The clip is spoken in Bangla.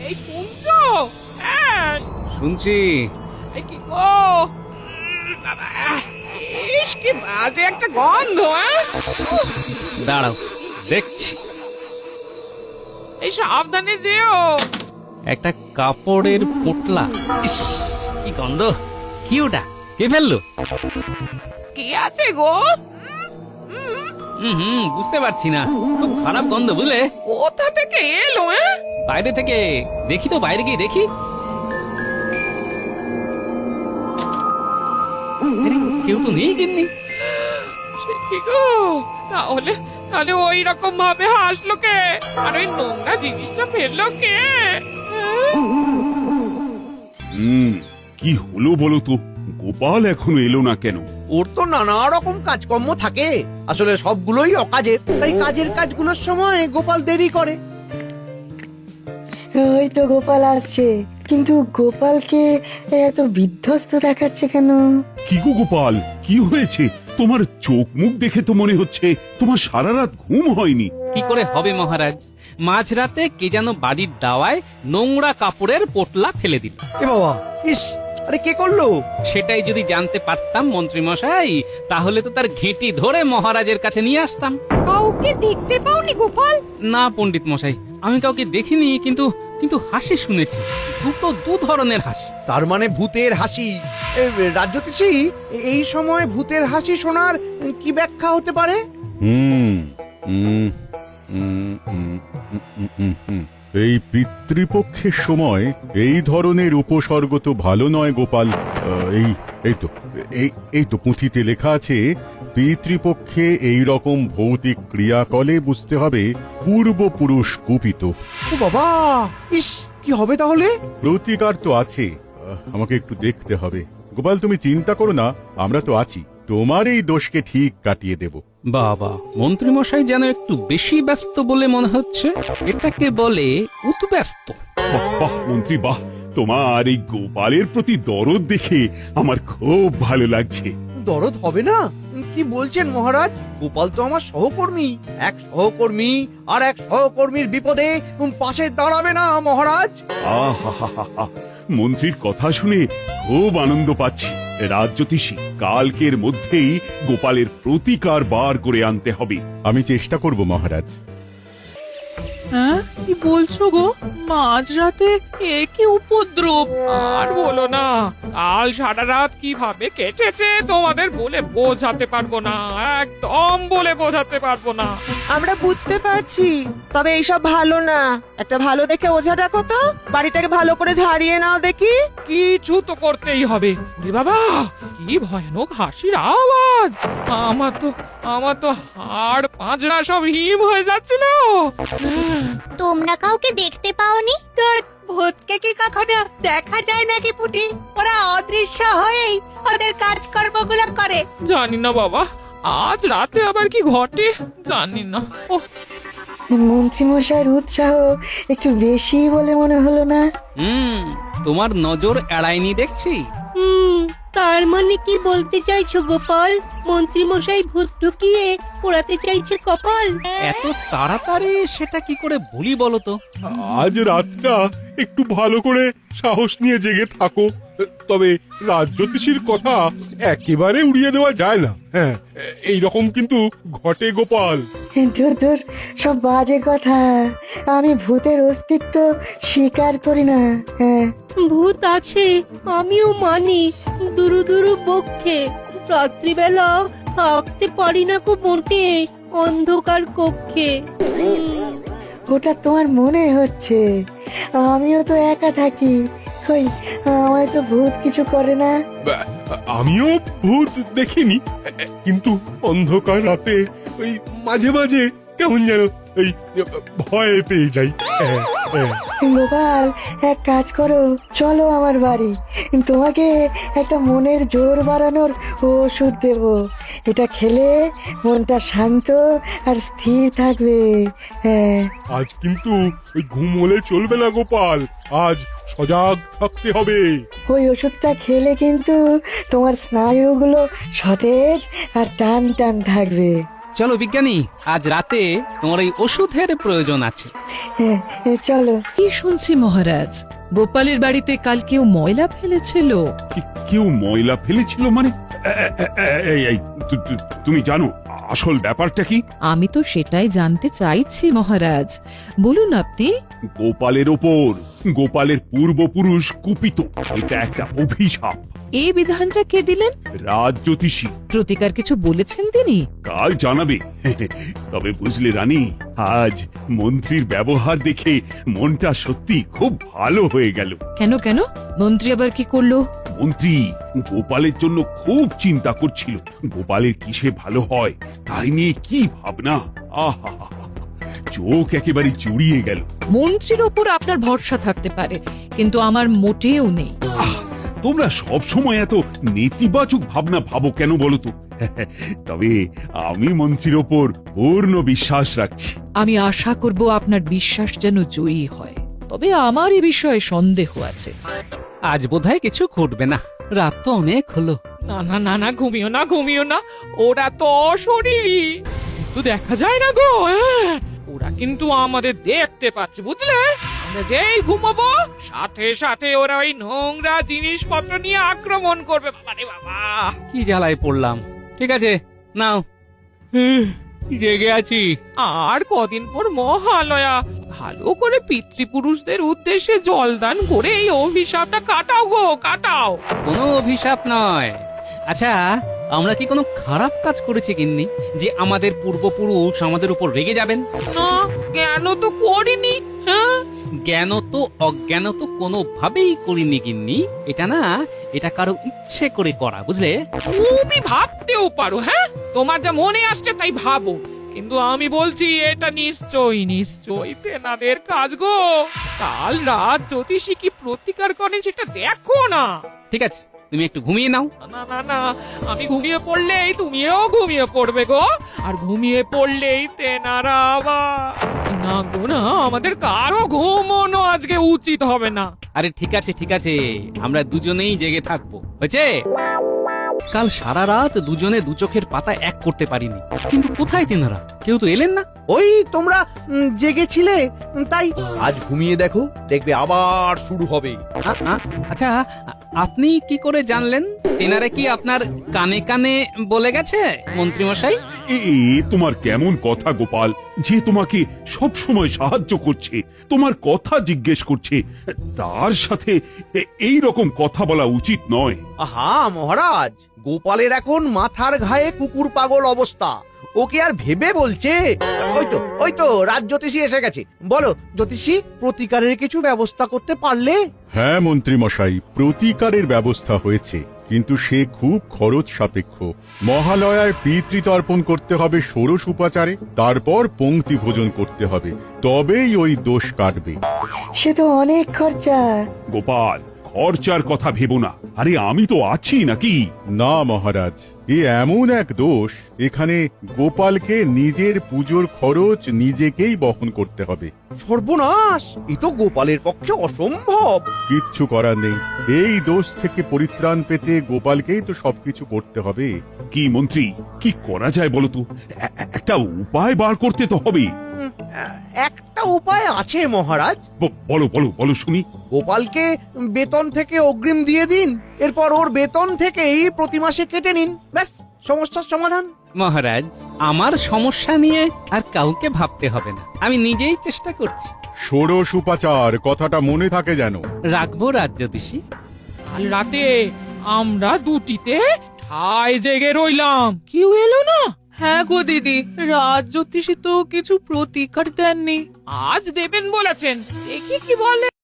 এই শুনছো? হ্যাঁ শুনছি। এই কি গো বাবা, ইস কি বাজে একটা গন্ধ। দাঁড়াও, দেখছি। এই সাবধানে যেও। একটা কাপড়ের পোটলা। ইস, কি গন্ধ! কি ওটা? কে ফেললো? কি আছে গো? বুঝতে পারছি না, খুব খারাপ গন্ধ, বুঝলে? কোথা থেকে এলো? বাইরে থেকে। দেখি তো, বাইরে গিয়ে দেখি। আরে, কেউ তো নেই গিন্নি। সে কি গো? তাহলে তাহলে ওই রকম ভাবে হাসলো কে? আর ওই নোংরা জিনিসটা ফেললো কে? কি হলো বলো তো? গোপাল এখনো এলো না কেন? ওর তো নানা রকম কাজকর্ম থাকে, আসলে সবগুলোই অকাজের, তাই কাজের কাজগুলোর সময় গোপাল দেরি করে। ওই তো গোপাল আসছে, কিন্তু গোপালকে এত বিধ্বস্ত দেখাচ্ছে কেন? কি গো গোপাল, কি হয়েছে? তোমার চোখ মুখ দেখে তো মনে হচ্ছে তোমার সারা রাত ঘুম হয়নি। কি করে হবে মহারাজ? মাঝরাতে কে যেন বাড়ির দাওয়ায় নোংরা কাপড়ের পোটলা ফেলে দিল। এ বাবা, ইস, আরে কে করলো? সেটাই যদি জানতে পারতাম মন্ত্রী মশাই, তাহলে তো তার ঘেঁটি ধরে মহারাজের কাছে নিয়ে আসতাম। কাউকে দেখতে পাওনি গোপাল? না পণ্ডিত মশাই, আমি কাউকে দেখিনি, কিন্তু কিন্তু হাসি শুনেছি। দু ধরনের হাসি। তার মানে ভূতের হাসি। রাজ্যতীশী, এই সময় ভূতের হাসি শোনার কি ব্যাখ্যা হতে পারে? এই পিতৃপক্ষের সময় এই ধরনের উপসর্গ তো ভালো নয় গোপাল। এই তো পুঁথিতে লেখা আছে, পিতৃপক্ষে এই রকম ভৌতিক ক্রিয়াকলে বুঝতে হবে পূর্বপুরুষ কুপিত। ও বাবা, ইস, কি হবে তাহলে? প্রতিকার তো আছে, আমাকে একটু দেখতে হবে। গোপাল, তুমি চিন্তা করো না, আমরা তো আছি, তোমার এই দোষকে ঠিক কাটিয়ে দেব। বাবা, মন্ত্রী মশাই যেন একটু বেশি ব্যস্ত বলে মনে হচ্ছে। এটাকে বলে উৎব্যস্ত। বাহ বাহ মন্ত্রী, বাহ! তোমার এই গোপালের প্রতি দরদ দেখে আমার খুব ভালো লাগছে। দরদ হবে না? কি বলছেন মহারাজ? গোপাল তো আমার সহকর্মী। এক সহকর্মী আর এক সহকর্মীর বিপদে পাশে দাঁড়াবে না মহারাজ? আহা, মন্ত্রীর কথা শুনে খুব আনন্দ পাচ্ছি। রাজ্যতীশী, কালকের মধ্যেই গোপালের প্রতিকার বার করে আনতে হবে। আমি চেষ্টা করব মহারাজ। হ্যাঁ, কি বলছো গো? মাঝরাতে এ কি উপদ্রব! আর বলো না, কাল সারা রাত কিভাবে কেটেছে তোমাদের বলে বোঝাতে পারবো না, একদম বলে বোঝাতে পারবো না। আমরা বুঝতে পারছি, তবে এইসব ভালো না। একটা ভালো দেখে ওঝা ডাকো তো, বাড়িটাকে ভালো করে ঝাড়িয়ে নাও দেখি। কিছু তো করতেই হবে। ওরে বাবা, কি ভয়ানক হাসির আওয়াজ! আমার তো হাড় পাঁজরা সব হিম হয়ে যাচ্ছিল। তোমরা কাউকে দেখতে পাওনি? তোর ভূতকে কি কখনো দেখা যায় নাকি পুটি? ওরা অদৃশ্য হয়েই ওদের কাজকর্মগুলো করে। জানি না বাবা, আজ রাতে আবার কি ঘটে জানি না। মন্ত্রী মশাইয়ের উৎসাহ একটু বেশি বলে মনে হলো না? তোমার নজর এড়ায়নি দেখছি। তার মানে কি বলতে চাইছো গোপাল? মন্ত্রী মশাই ভূত ঢুকিয়ে পোড়াতে চাইছে কপাল? এত তাড়াতাড়ি সেটা কি করে বলি বলো তো? আজ রাতটা একটু ভালো করে সাহস নিয়ে জেগে থাকো, তবে রাজ্যতীশীর কথা একেবারে উড়িয়ে দেওয়া যায় না। হ্যাঁ, এইরকম কিন্তু ঘটে গোপাল। দূর, সব বাজে কথা। আমি ভূতের অস্তিত্ব স্বীকার করি না। হ্যাঁ, ভূত আছে, আমিও মানি, দুরু দুরু বক্ষে। রাত্রিবেলা থাকতে পারি না কো মোটে অন্ধকার কক্ষে। ওটা তোমার মনে হচ্ছে, আমিও তো একা থাকি। কই, আমায় তো ভূত কিছু করে না। আমিও ভূত দেখিনি, কিন্তু অন্ধকার রাতে ওই মাঝে মাঝে কেমন যেন ওই ভয় পেয়ে যাই। গোপাল, এক কাজ করো, চলো আমার বাড়ি, তোমাকে একটা মনের জোর বাড়ানোর ওষুধ দেব। এটা খেলে মনটা শান্ত আর স্থির থাকবে। হ্যাঁ, আজ কিন্তু ওই ঘুম হলে চলবে না গোপাল, আজ সজাগ থাকতে হবে। ওই ওষুধটা খেলে কিন্তু তোমার স্নায়ুগুলো সতেজ আর টান টান থাকবে। চলো বিজ্ঞানী, আজ রাতে তোমার এই ওষুধের প্রয়োজন আছে। হ্যাঁ, চলো। কি শুনছি মহারাজ, গোপালের বাড়িতে কাল কেউ ময়লা ফেলেছিল? কেউ ময়লা ফেলেছিল মানে? এই, তুমি জানো আসল ব্যাপারটা কি? আমি তো সেটাই জানতে চাইছি মহারাজ, বলুন আপনি। গোপালের ওপর গোপালের পূর্বপুরুষ কুপিত, এটা একটা অভিশাপ। এই বিধানটা কে দিলেন? রাজ জ্যোতিষী প্রতিকার কিছু বলেছেন তিনি? কাল জানাবে। তবে বুঝলে রানী, আজ মন্ত্রীর ব্যবহার দেখে মনটা সত্যি খুব ভালো হয়ে গেল। কেন কেন, মন্ত্রী আবার কি করলো? মন্ত্রী গোপালের জন্য খুব চিন্তা করছিল, গোপালের কিসে ভালো হয় তাই নিয়ে কি ভাবনা। আহা, চোখ একেবারে জুড়িয়ে গেল। মন্ত্রীর ওপর আপনার ভরসা থাকতে পারে, কিন্তু আমার মোটেও নেই। তোমরা সব সময় এত নেতিবাচক ভাবনা ভাবো কেন বলো তো? তবে আমি মন্ত্রীর ওপর পূর্ণ বিশ্বাস রাখছি। আমি আশা করব আপনার বিশ্বাস যেন জয়ী হয়, তবে আমার এ বিষয়ে সন্দেহ আছে। আজ বোধহয় কিছু ঘটবে না, রাত তো অনেক হলো। না না না না, ঘুমিও না ঘুমিও না, ওরা তো অশরীরী, কিন্তু দেখা যায় না গো। ওরা কিন্তু আমাদের দেখতে পাচ্ছে, বুঝলে? আমরা যেই ঘুমাবো সাথে সাথে ওরা ওই নোংরা জিনিসপত্র নিয়ে আক্রমণ করবে। বাবা রে বাবা, কি জ্বালায় পড়লাম। ঠিক আছে, নাও। রেগে আছি। আর কদিন পর মহালয়া, ভালো করে পিতৃপুরুষদের উদ্দেশ্যে জলদান করে এই অভিশাপটা কাটাও গো, কাটাও। কোনো অভিশাপ নয়। আচ্ছা, আমরা কি কোনো খারাপ কাজ করেছি গিন্নি যে আমাদের পূর্বপুরুষ আমাদের উপর রেগে যাবেন? না, কেন তো করিনি। হ্যাঁ, জ্ঞান তো অজ্ঞান তো কোনোভাবেই করিনি গিন্নি। এটা কারো ইচ্ছে করে করা, বুঝলে? তুমি ভাবতেও পারো। হ্যাঁ, তোমার যা মনে আসছে তাই ভাবো, কিন্তু আমি বলছি এটা নিশ্চয়ই তেনাদের কাজ গো। কাল রাত জ্যোতিষী কি প্রতিকার করেন সেটা দেখো না। ঠিক আছে, তুমি একটু ঘুমিয়ে নাও। না না না, আমি ঘুমিয়ে পড়লেই তুমিও ঘুমিয়ে পড়বে গো, আর ঘুমিয়ে পড়লেই তেনারা আবার। না গো না, আমাদের কারো ঘুমোনো আজকে উচিত হবে না। আরে ঠিক আছে, আমরা দুজনেই জেগে থাকবো, হয়েছে? কাল সারা রাত দুজনে দু চোখের পাতা এক করতে পারিনি, কিন্তু কোথায় তেনারা? কেউ তো এলেন না। ওই তোমরা জেগেছিলে তাই আজ ঘুমিয়ে দেখো, দেখবে আবার শুরু হবে। আচ্ছা, আপনি কি করে জানলেন? তেনারা কি আপনার কানে কানে বলে গেছে মন্ত্রী মশাই? এ তোমার কেমন কথা গোপাল, যে তোমাকে সব সময় সাহায্য করছে, তোমার কথা জিজ্ঞেস করছে, তার সাথে এই রকম কথা বলা উচিত নয়। আহা মহারাজ, গোপালের এখন মাথার ঘায়ে কুকুর পাগল অবস্থা, ওকে আর ভেবে বলছে। ওই তো রাজ জ্যোতিষী এসে গেছে। বলো জ্যোতিষী, প্রতিকারের কিছু ব্যবস্থা করতে পারলে? হ্যাঁ মন্ত্রী মশাই, প্রতিকারের ব্যবস্থা হয়েছে, কিন্তু সে খুব খরচ সাপেক্ষ। মহালয়ায় পিতৃতর্পণ করতে হবে ষোড়শ উপাচারে, তারপর পংক্তি ভোজন করতে হবে, তবেই ওই দোষ কাটবে। সে তো অনেক খরচা। গোপাল, খরচার কথা ভেবো না, আরে আমি তো আছি নাকি? না মহারাজ, এ এমন এক দোষ, এখানে গোপালকে নিজের পুজোর খরচ নিজেকেই বহন করতে হবে। সর্বনাশ, এ তো গোপালের পক্ষে অসম্ভব। কিচ্ছু করার নেই, এই দোষ থেকে পরিত্রাণ পেতে গোপালকেই তো সবকিছু করতে হবে। কি মন্ত্রী, কি করা যায় বলো তো? একটা উপায় বার করতে তো হবে। একটা উপায় আছে মহারাজ। বলো শুনি। গোপালকে বেতন থেকে অগ্রিম দিয়ে দিন, এরপর ওর বেতন থেকেই প্রতি মাসে কেটে নিন, ব্যাস সমস্যার সমাধান। মহারাজ, আমার সমস্যা নিয়ে আর কাউকে ভাবতে হবে না, আমি নিজেই চেষ্টা করছি। ষোড়শ উপাচার কথাটা মনে থাকে যেন। রাখবো রাজ জ্যোতিষী। কাল রাতে আমরা দুটিতে ঠায় জেগে রইলাম, কেউ এলো না। হ্যাঁ গো দিদি, রাজ জ্যোতিষী তো কিছু প্রতিকার দেননি। আজ দেবেন বলেছেন, দেখি কি বলে।